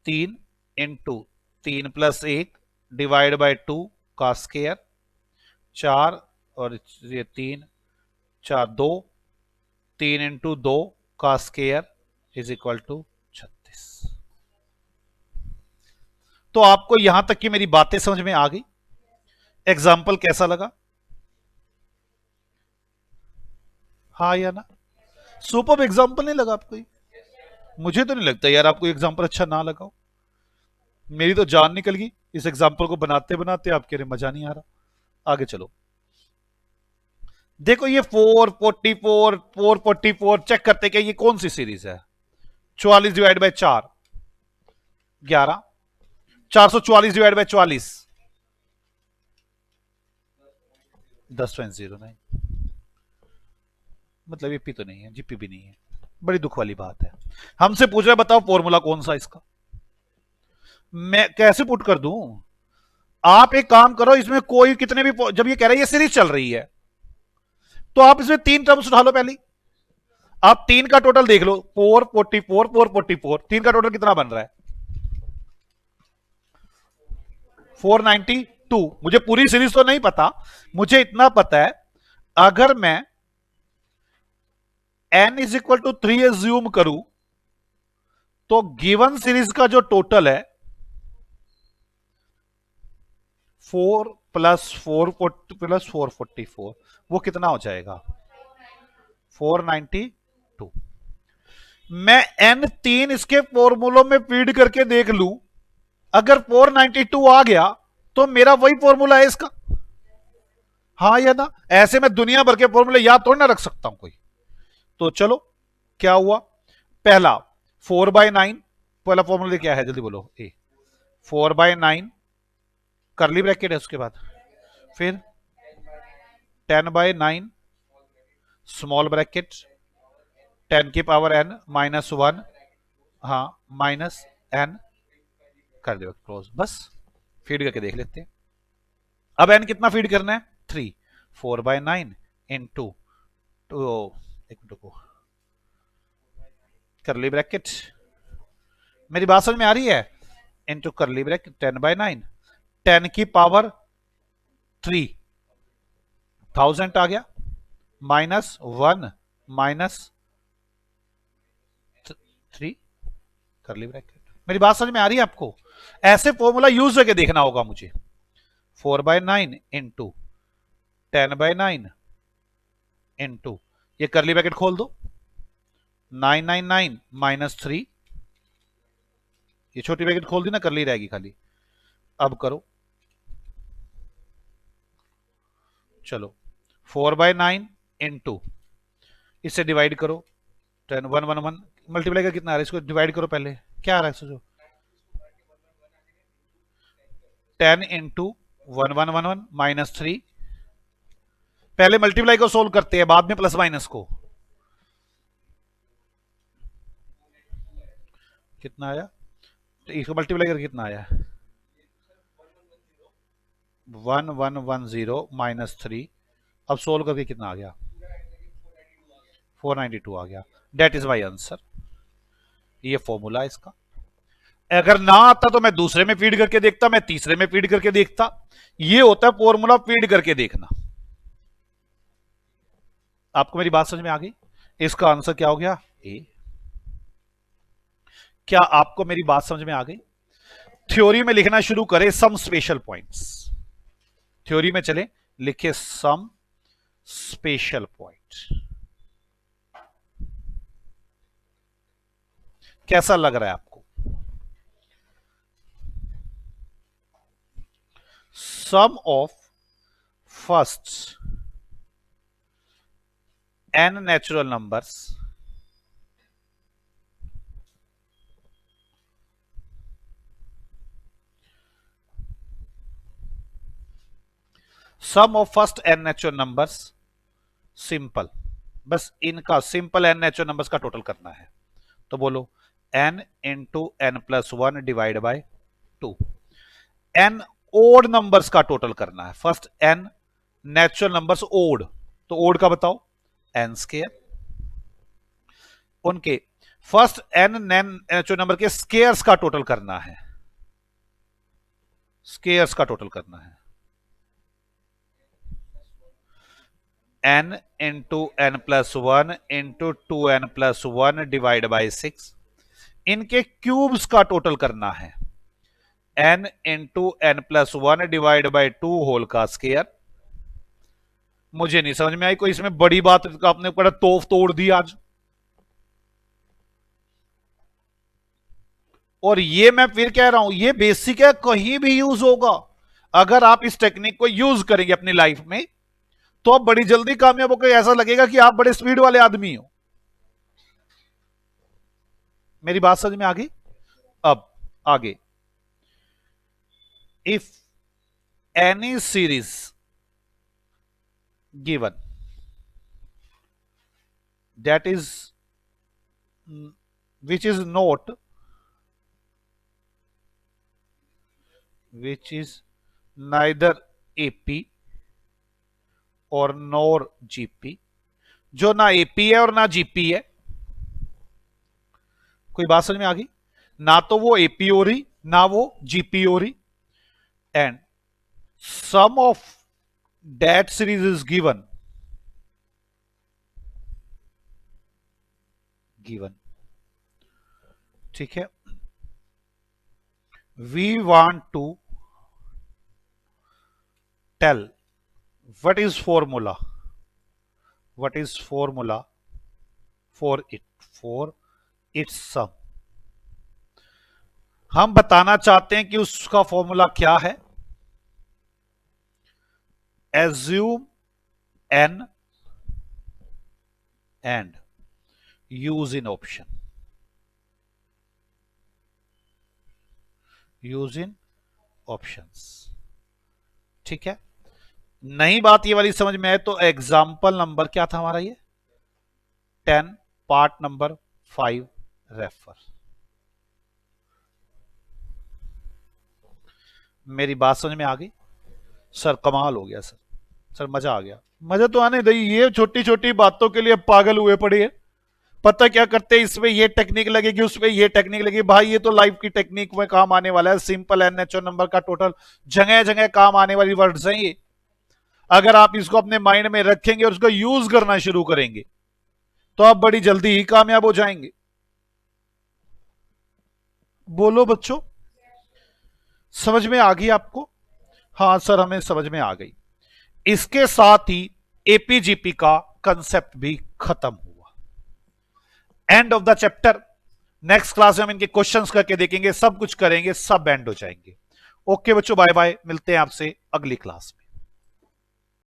तीन इंटू तीन प्लस एक डिवाइड बाय टू का स्केयर, चार और ये तीन, चार दो, तीन इंटू दो का स्केयर इज इक्वल टू 36। तो आपको यहां तक की मेरी बातें समझ में आ गई? एग्जाम्पल कैसा लगा? हाँ या ना? सुपर एग्जाम्पल नहीं लगा आपको? मुझे तो नहीं लगता यार आपको एग्जाम्पल अच्छा ना लगा हो। मेरी तो जान निकल गई इस एग्जाम्पल को बनाते बनाते, आप कह रहे मजा नहीं आ रहा। आगे चलो, देखो ये 444 444 चेक करते क्या ये कौन सी सीरीज है। 44 डिवाइड बाय 4 11, 444 डिवाइड बाय 44 10.09। मतलब एपी तो नहीं है, जीपी भी नहीं है, बड़ी दुख वाली बात है। हमसे पूछ रहे बताओ फॉर्मूला कौन सा इसका, मैं कैसे पुट कर दूं? आप एक काम करो, इसमें कोई कितने भी, जब ये कह रहा है ये सीरीज चल रही है तो आप इसमें तीन टर्म्स उठा लो पहली। आप तीन का टोटल देख लो, 444 444, तीन का टोटल कितना बन रहा है? 492। मुझे पूरी सीरीज तो नहीं पता, मुझे इतना पता है अगर मैं n is equal to 3 assume करूं तो गिवन सीरीज का जो टोटल है 4 प्लस 444 वो कितना हो जाएगा? 492। मैं n तीन इसके फॉर्मूलों में फीड करके देख लूं, अगर 492 आ गया तो मेरा वही फॉर्मूला है इसका। हाँ या ना? ऐसे मैं दुनिया भर के फॉर्मूले याद थोड़ी ना रख सकता हूं कोई। तो चलो क्या हुआ, पहला 4/9, पहला फॉर्मूला क्या है जल्दी बोलो। ए 4/9 करली ब्रैकेट है, उसके बाद फिर 10/9 स्मॉल ब्रैकेट 10 की पावर n माइनस वन, हाँ माइनस n कर दो क्लोज, बस फीड करके देख लेते हैं। अब n कितना फीड करना है? 3, 4/9 इंटू एक मिनट को करली ब्रैकेट, मेरी बात समझ में आ रही है? इंटू करली ब्रैकेट 10/9, 10 की पावर 3 1000 आ गया, माइनस वन माइनस 3 करली ब्रैकेट। मेरी बात समझ में आ रही है आपको? ऐसे फॉर्मूला यूज करके देखना होगा मुझे। 4/9 इंटू 10/9 इंटू ये करली ब्रैकेट खोल दो, 999 माइनस 3, ये छोटी ब्रैकेट खोल दी ना, करली रहेगी खाली। अब करो, चलो 4/9 इंटू इससे डिवाइड करो 10 1 1 1 मल्टीप्लाई का कितना आ रहा है, इसको डिवाइड करो पहले, क्या आ रहा है सोचो। 10 इंटू 1 1 1 1 माइनस 3, पहले मल्टीप्लाई को सोल्व करते हैं बाद में प्लस माइनस को। कितना आया, तो इसको मल्टीप्लाई करके कितना आया? 1110 माइनस 3, अब सोल्व करके कितना आ गया? 492 आ गया। That is my answer. ये फॉर्मूला इसका। अगर ना आता तो मैं दूसरे में फीड करके देखता, मैं तीसरे में फीड करके देखता। ये होता है फॉर्मूला फीड करके देखना। आपको मेरी बात समझ में आ गई? इसका आंसर क्या हो गया? ए। क्या आपको मेरी बात समझ में आ गई? थ्योरी में लिखना शुरू करें सम स्पेशल पॉइंट्स। थ्योरी में चले, लिखे सम स्पेशल पॉइंट। कैसा लग रहा है आपको? Sum of first n natural numbers sum of first n natural numbers simple, बस इनका सिंपल n नेचुरल नंबर्स का टोटल करना है। तो बोलो n into n plus one divide by 2। n odd numbers का टोटल करना है। First n natural numbers odd, तो ओड का बताओ n स्केयर। उनके फर्स्ट n नेचुरल नंबर के स्केयर्स का टोटल करना है। स्केयर्स का टोटल करना है n into n plus one into 2n plus one divide by 6। इनके क्यूब्स का टोटल करना है n into n plus one divide by 2 whole का स्केयर। मुझे नहीं समझ में आई कोई इसमें बड़ी बात, आपने बड़ा तोफ तोड़ दी आज। और ये मैं फिर कह रहा हूं, ये बेसिक है, कहीं भी यूज होगा। अगर आप इस टेक्निक को यूज करेंगे अपनी लाइफ में तो आप बड़ी जल्दी कामयाब होकर ऐसा लगेगा कि आप बड़े स्पीड वाले आदमी हो। मेरी बात समझ में आ गई? अब आगे, if any series given that is which is neither AP और नॉर GP, जो ना AP है और ना GP है। कोई बात समझ में आ गई? ना तो वो AP हो रही ना वो GP हो रही। And sum of that series is given ठीक है। We want to tell what is formula for its sum। हम बताना चाहते हैं कि उसका फॉर्मूला क्या है। assume n and use in options। ठीक है, नई बात ये वाली समझ में आए तो एग्जाम्पल नंबर क्या था हमारा? ये 10 पार्ट नंबर 5 रेफर। मेरी बात समझ में आ गई? सर कमाल हो गया सर मजा आ गया। मजा तो आने दही, ये छोटी छोटी बातों के लिए पागल हुए पड़े हैं। पता क्या करते हैं, इसमें ये टेक्निक लगेगी उसमें ये टेक्निक लगेगी। भाई ये तो लाइफ की टेक्निक में काम आने वाला है। सिंपल एन नेचुरल नंबर का टोटल जगह जगह काम आने वाली वर्ड्स हैं ये। अगर आप इसको अपने माइंड में रखेंगे और उसको यूज करना शुरू करेंगे तो आप बड़ी जल्दी ही कामयाब हो जाएंगे। बोलो बच्चों, समझ में आ गई आपको? हाँ सर हमें समझ में आ गई। इसके साथ ही एपीजीपी का कंसेप्ट भी खत्म हुआ। End of the chapter. Next class में हम इनके क्वेश्चंस करके देखेंगे, सब कुछ करेंगे, सब एंड हो जाएंगे। ओके बच्चों, बाय बाय, मिलते हैं आपसे अगली क्लास में।